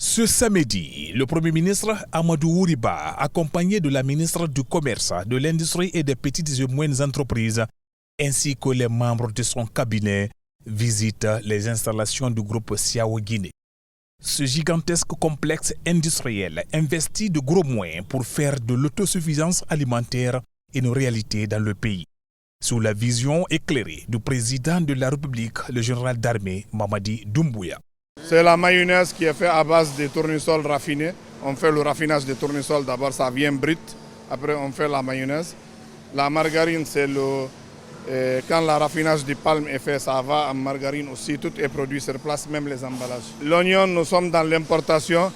Ce samedi, le Premier ministre Amadou Ouriba, accompagné de la ministre du Commerce, de l'Industrie et des petites et moyennes entreprises, ainsi que les membres de son cabinet, visite les installations du groupe Siao Guinée. Ce gigantesque complexe industriel investit de gros moyens pour faire de l'autosuffisance alimentaire une réalité dans le pays, sous la vision éclairée du président de la République, le général d'armée Mamadi Doumbouya. C'est la mayonnaise qui est faite à base de tournesol raffiné. On fait le raffinage de tournesol, d'abord ça vient brut, après on fait la mayonnaise. La margarine, c'est quand le raffinage de palme est fait, ça va en margarine aussi, tout est produit sur place, même les emballages. L'oignon, nous sommes dans l'importation.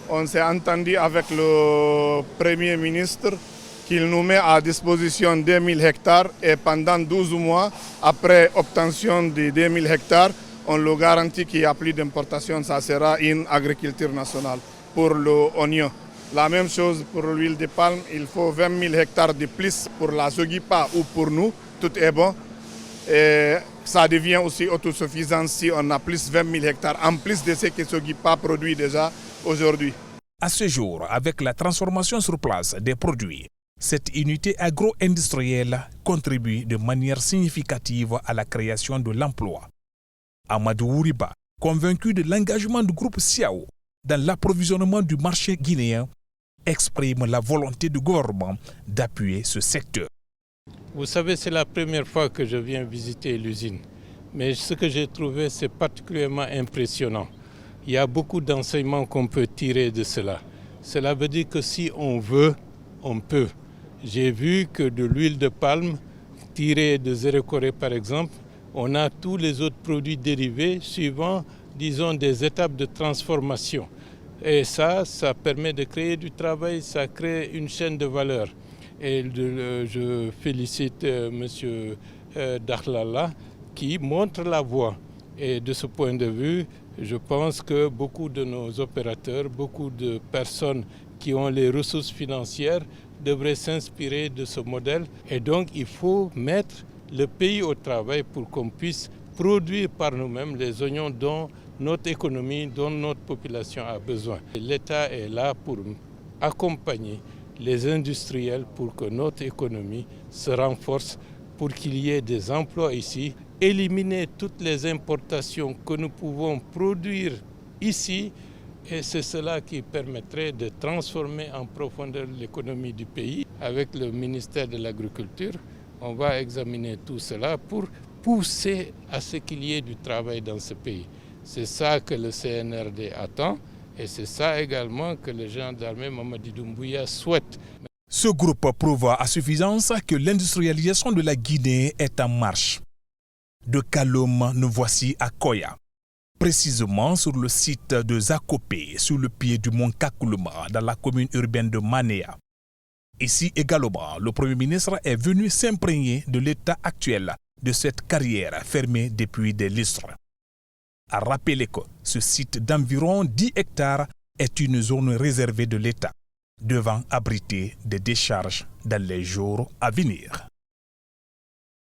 On s'est entendu avec le Premier ministre qu'il nous met à disposition 2000 hectares et pendant 12 mois, après obtention de 2000 hectares, on le garantit qu'il n'y a plus d'importation, ça sera une agriculture nationale pour l'oignon. La même chose pour l'huile de palme, il faut 20 000 hectares de plus pour la Sogipa ou pour nous, tout est bon. Et ça devient aussi autosuffisant si on a plus 20 000 hectares, en plus de ce que Sogipa produit déjà aujourd'hui. À ce jour, avec la transformation sur place des produits, cette unité agro-industrielle contribue de manière significative à la création de l'emploi. Amadou Ouriba, convaincu de l'engagement du groupe Siao dans l'approvisionnement du marché guinéen, exprime la volonté du gouvernement d'appuyer ce secteur. Vous savez, c'est la première fois que je viens visiter l'usine. Mais ce que j'ai trouvé, c'est particulièrement impressionnant. Il y a beaucoup d'enseignements qu'on peut tirer de cela. Cela veut dire que si on veut, on peut. J'ai vu que de l'huile de palme, tirée de Zérekoré par exemple, on a tous les autres produits dérivés suivant, disons, des étapes de transformation. Et ça permet de créer du travail, ça crée une chaîne de valeur. Et je félicite M. Dakhlala qui montre la voie. Et de ce point de vue, je pense que beaucoup de nos opérateurs, beaucoup de personnes qui ont les ressources financières devraient s'inspirer de ce modèle. Et donc, il faut mettre le pays au travail pour qu'on puisse produire par nous-mêmes les oignons dont notre économie, dont notre population a besoin. L'État est là pour accompagner les industriels pour que notre économie se renforce, pour qu'il y ait des emplois ici, éliminer toutes les importations que nous pouvons produire ici, et c'est cela qui permettrait de transformer en profondeur l'économie du pays. Avec le ministère de l'Agriculture, on va examiner tout cela pour pousser à ce qu'il y ait du travail dans ce pays. C'est ça que le CNRD attend et c'est ça également que le général d'armée Mamadi Doumbouya souhaite. Ce groupe prouve à suffisance que l'industrialisation de la Guinée est en marche. De Kaloum, nous voici à Koya, précisément sur le site de Zakopé, sur le pied du mont Kakouluma, dans la commune urbaine de Manéa. Ici également, le Premier ministre est venu s'imprégner de l'état actuel de cette carrière fermée depuis des lustres. À rappeler que ce site d'environ 10 hectares est une zone réservée de l'État, devant abriter des décharges dans les jours à venir.